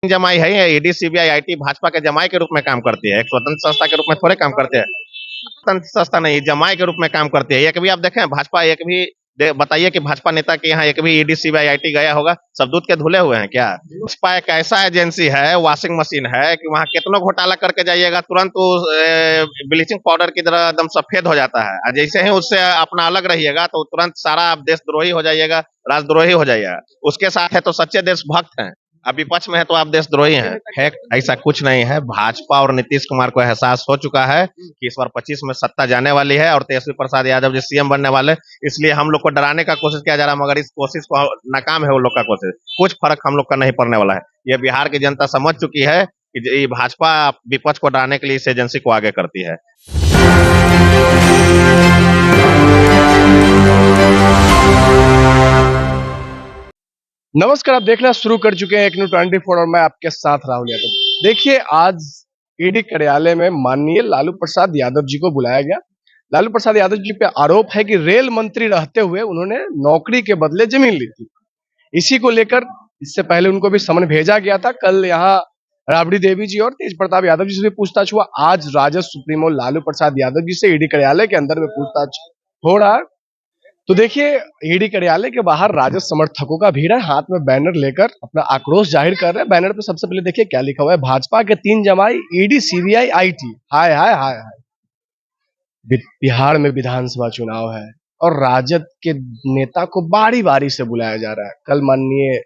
जमाई है ये ईडी सीबीआई आईटी भाजपा के जमाई के रूप में काम करती है, एक स्वतंत्र संस्था के रूप में थोड़े काम करते हैं। स्वतंत्र संस्था नहीं, जमाई के रूप में काम करती है। एक भी आप देखें भाजपा, एक भी बताइए कि भाजपा नेता के यहाँ एक भी ईडी सीबीआई आईटी गया होगा? सब दूध के धुले हुए हैं क्या? भाजपा एक ऐसा एजेंसी है, वॉशिंग मशीन है कि वहाँ कितना घोटाला करके जाइएगा तुरंत ब्लीचिंग पाउडर की तरह एकदम सफेद हो जाता है, और जैसे ही उससे अपना अलग रहिएगा तो तुरंत सारा आप देशद्रोही हो जाइएगा, राजद्रोही हो जाइएगा। उसके साथ है तो सच्चे देशभक्त हैं, अब विपक्ष में है तो आप देशद्रोही हैं। है ऐसा कुछ नहीं है। भाजपा और नीतीश कुमार को एहसास हो चुका है कि इस बार 25 में सत्ता जाने वाली है और तेजस्वी प्रसाद यादव जी सीएम बनने वाले, इसलिए हम लोग को डराने का कोशिश किया जा रहा है, मगर इस कोशिश को नाकाम है उन लोग का कोशिश। कुछ फर्क हम लोग का नहीं पड़ने वाला है। ये बिहार की जनता समझ चुकी है कि ये भाजपा विपक्ष को डराने के लिए इस एजेंसी को आगे करती है। नमस्कार, आप देखना शुरू कर चुके हैं एक न्यू 24 और मैं आपके साथ राहुल यादव। देखिए, आज ईडी कार्यालय में माननीय लालू प्रसाद यादव जी को बुलाया गया। लालू प्रसाद यादव जी पे आरोप है कि रेल मंत्री रहते हुए उन्होंने नौकरी के बदले जमीन ली थी। इसी को लेकर इससे पहले उनको भी समन भेजा गया था। कल यहाँ राबड़ी देवी जी और तेज प्रताप यादव जी से भी पूछताछ हुआ। आज राजद सुप्रीमो लालू प्रसाद यादव जी से ईडी कार्यालय के अंदर में पूछताछ हो रहा है। तो देखिए, ईडी कार्यालय के बाहर राजद समर्थकों का भीड़ है, हाथ में बैनर लेकर अपना आक्रोश जाहिर कर रहे हैं। बैनर पे सबसे पहले देखिए क्या लिखा हुआ है, भाजपा के 3 जमाई ईडी सीबीआई आईटी। हाय हाय हाय हाय। बिहार में विधानसभा चुनाव है और राजद के नेता को बारी बारी से बुलाया जा रहा है। कल माननीय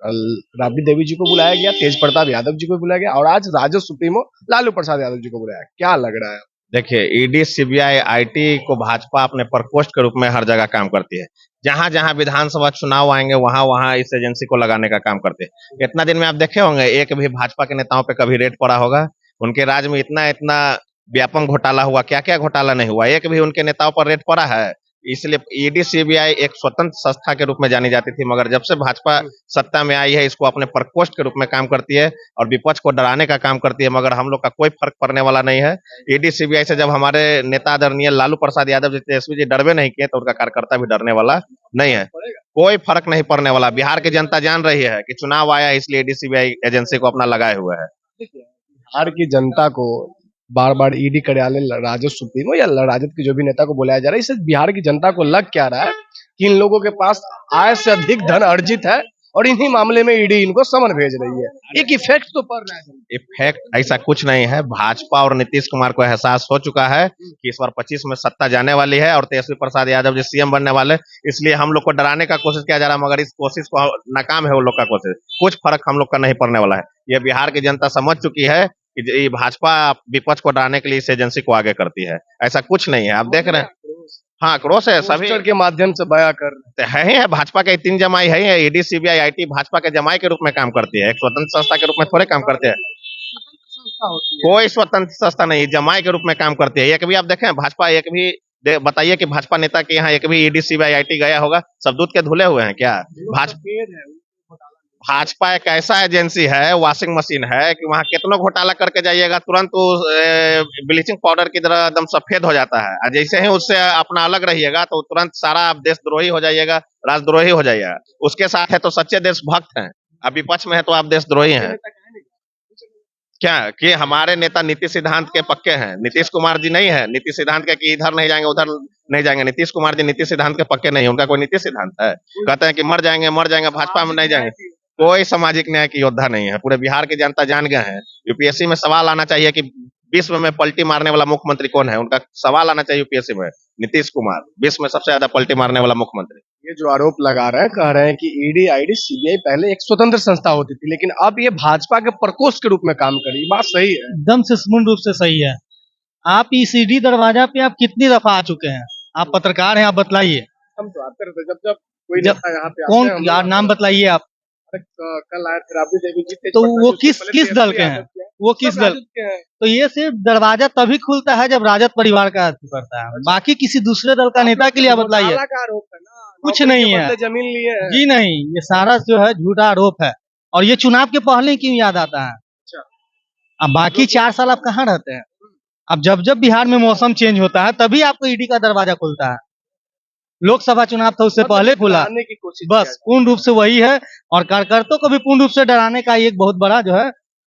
राबड़ी देवी जी को बुलाया गया, तेज प्रताप यादव जी को बुलाया गया और आज राजद सुप्रीमो लालू प्रसाद यादव जी को बुलाया। क्या लग रहा है? देखिए, ईडी सीबीआई आईटी को भाजपा अपने प्रकोष्ठ के रूप में हर जगह काम करती है। जहां जहां विधानसभा चुनाव आएंगे वहां वहां इस एजेंसी को लगाने का काम करते हैं। इतना दिन में आप देखे होंगे एक भी भाजपा के नेताओं पे कभी रेड पड़ा होगा? उनके राज में इतना इतना व्यापक घोटाला हुआ, क्या क्या घोटाला नहीं हुआ? एक भी उनके नेताओं पर रेड पड़ा है? इसलिए ईडी सीबीआई एक स्वतंत्र संस्था के रूप में जानी जाती थी, मगर जब से भाजपा सत्ता में आई है इसको अपने प्रकोष्ठ के रूप में काम करती है और विपक्ष को डराने का काम करती है, मगर हम लोग का कोई फर्क पड़ने वाला नहीं है। ईडी सीबीआई से जब हमारे नेता आदरणीय लालू प्रसाद यादव जी, तेजस्वी जी डरवे नहीं किए तो उनका कार्यकर्ता भी डरने वाला नहीं है। कोई फर्क नहीं पड़ने वाला। बिहार की जनता जान रही है कि चुनाव आया इसलिए ईडी सीबीआई एजेंसी को अपना लगाए हुए है। बिहार की जनता को बार बार ईडी कार्यालय राजद सुप्रीमो या राजद के जो भी नेता को बुलाया जा रहा है, इससे बिहार की जनता को लग क्या रहा है कि इन लोगों के पास आय से अधिक धन अर्जित है और इन्हीं मामले में ईडी इनको समन भेज रही है। एक इफेक्ट तो पड़ रहा है। इफेक्ट ऐसा कुछ नहीं है। भाजपा और नीतीश कुमार को एहसास हो चुका है कि इस बार 25 में सत्ता जाने वाली है और तेजस्वी प्रसाद यादव जी सीएम बनने वाले, इसलिए हम लोग को डराने का कोशिश किया जा रहा है, मगर इस कोशिश को नाकाम है उन लोग का कोशिश। कुछ फर्क हम लोग का नहीं पड़ने वाला है। ये बिहार की जनता समझ चुकी है कि ये भाजपा विपक्ष को डराने के लिए इस एजेंसी को आगे करती है। ऐसा कुछ नहीं है। आप देख रहे हैं, हाँ आक्रोश है सभी के माध्यम से बयां कर है ही है। भाजपा के 3 जमाई है ये ईडी सीबीआई आईटी भाजपा के जमाई के रूप में काम करती है, एक स्वतंत्र संस्था के रूप में थोड़े काम करते हैं। कोई स्वतंत्र संस्था नहीं, जमाई के रूप में काम करती है। एक भी आप देखें भाजपा, एक भी बताइए कि भाजपा नेता के यहाँ एक भी ईडी सीबीआई आईटी गया होगा? सब दूध के धुले हुए हैं क्या? भाजपा एक ऐसा एजेंसी है, वॉशिंग मशीन है कि वहाँ कितना घोटाला करके जाइएगा तुरंत ब्लीचिंग पाउडर की तरह एकदम सफेद हो जाता है, और जैसे ही उससे अपना अलग रहिएगा तो तुरंत सारा आप देशद्रोही हो जाइएगा, राजद्रोही हो जाइएगा। उसके साथ है तो सच्चे देशभक्त हैं, अब विपक्ष में है तो आप देशद्रोही हैं। क्या कि हमारे नेता नीति सिद्धांत के पक्के हैं? नीतीश कुमार जी नहीं है नीति सिद्धांत के कि इधर नहीं जाएंगे उधर नहीं जाएंगे। नीतीश कुमार जी नीति सिद्धांत के पक्के नहीं है। उनका कोई नीति सिद्धांत है? कहते हैं कि मर जाएंगे भाजपा में नहीं जाएंगे। कोई सामाजिक न्याय की योद्धा नहीं है। पूरे बिहार की जनता जान गए हैं। यूपीएससी में सवाल आना चाहिए कि विश्व में पलटी मारने वाला मुख्यमंत्री कौन है? उनका सवाल आना चाहिए यूपीएससी में। नीतीश कुमार विश्व में सबसे ज्यादा पलटी मारने वाला मुख्यमंत्री। ये जो आरोप लगा रहे हैं, कह रहे हैं कि ईडी आईडी सीबीआई पहले एक स्वतंत्र संस्था होती थी, लेकिन अब ये भाजपा के प्रकोष्ठ के रूप में काम कर रही है। बात सही है? एकदम से पूर्ण रूप से सही है। आप इस ईडी दरवाजा पे आप कितनी दफा आ चुके हैं? आप पत्रकार हैं, आप बतलाइए। हम तो आते रहते जब कोई जब नेता यहाँ पे कौन यार नाम बतलाइए आप। कल आए थे राबड़ी देवी जी। तो वो किस दल के हैं? वो किस दल के हैं? तो ये सिर्फ दरवाजा तभी खुलता है जब राजद परिवार का अति पड़ता है। बाकी किसी दूसरे दल का नेता के लिए आप बतलाइए। कुछ नहीं है, जमीन लिए है जी नहीं, ये सारा जो है झूठा आरोप है। और ये चुनाव के पहले क्यों याद आता है? अब बाकी 4 साल आप कहाँ रहते हैं? अब जब जब बिहार में मौसम चेंज होता है तभी आपको ईडी का दरवाजा खुलता है। लोकसभा चुनाव था उससे पहले खुला। डराने की कोशिश बस पूर्ण रूप से वही है, और कार्यकर्ताओं को भी पूर्ण रूप से डराने का एक बहुत बड़ा जो है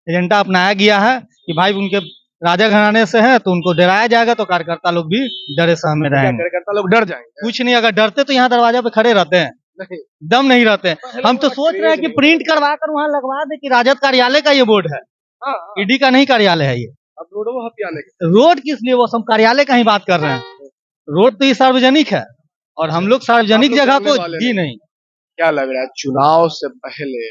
एजेंडा अपनाया गया है कि भाई उनके राजा घराने से है तो उनको डराया जाएगा, तो कार्यकर्ता लोग भी डरे सहमे रहेंगे। कार्यकर्ता लोग डर जाएंगे। कुछ नहीं, अगर डरते तो यहाँ दरवाजा पे खड़े रहते हैं, नहीं, दम नहीं रहते हैं। पहले हम तो वाला सोच रहे हैं क्रेज कि प्रिंट करवा कर वहाँ लगवा दे कि राजद कार्यालय का ये बोर्ड है, हाँ, हाँ, ईडी का नहीं कार्यालय है ये। अब रोडों में हथियाने के रोड किस लिए, वो हम कार्यालय का ही बात कर रहे हैं। रोड तो ये सार्वजनिक है और हम लोग सार्वजनिक आप लोग जगह करने को वाले जी नहीं। क्या लग रहा है चुनाव से पहले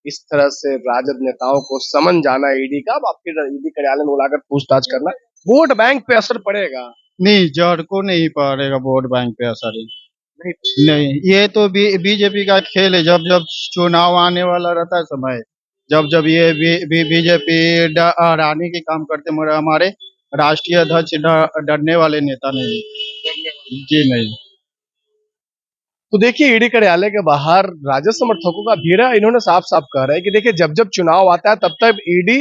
इस तरह से राजद नेताओं को समन जाना ईडी का, अब आपके ईडी कार्यालय में बुलाकर पूछताछ करना, वोट बैंक पे असर पड़ेगा? नहीं, जड़ को नहीं पड़ेगा वोट बैंक पे असर। नहीं, नहीं, ये तो बीजेपी का खेल है। जब जब चुनाव आने वाला रहता है समय, जब जब ये बीजेपी हराने के काम करते, मगर हमारे राष्ट्रीय अध्यक्ष डरने वाले नेता नहीं। जी नहीं। तो देखिए ईडी कार्यालय के बाहर राजद समर्थकों का भीड़ है। इन्होंने साफ साफ कहा है कि देखिए जब जब चुनाव आता है तब तक ईडी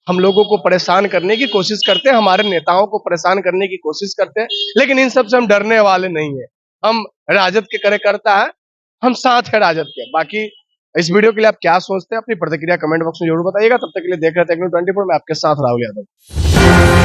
हम लोगों को परेशान करने की कोशिश करते हैं, हमारे नेताओं को परेशान करने की कोशिश करते हैं, लेकिन इन सब से हम डरने वाले नहीं है। हम राजद के कार्यकर्ता हैं, हम साथ है राजद के। बाकी इस वीडियो के लिए आप क्या सोचते हैं, अपनी प्रतिक्रिया कमेंट बॉक्स में जरूर बताइएगा। तब तक के लिए देख रहे थे टेक्नो 24, मैं आपके साथ राहुल यादव।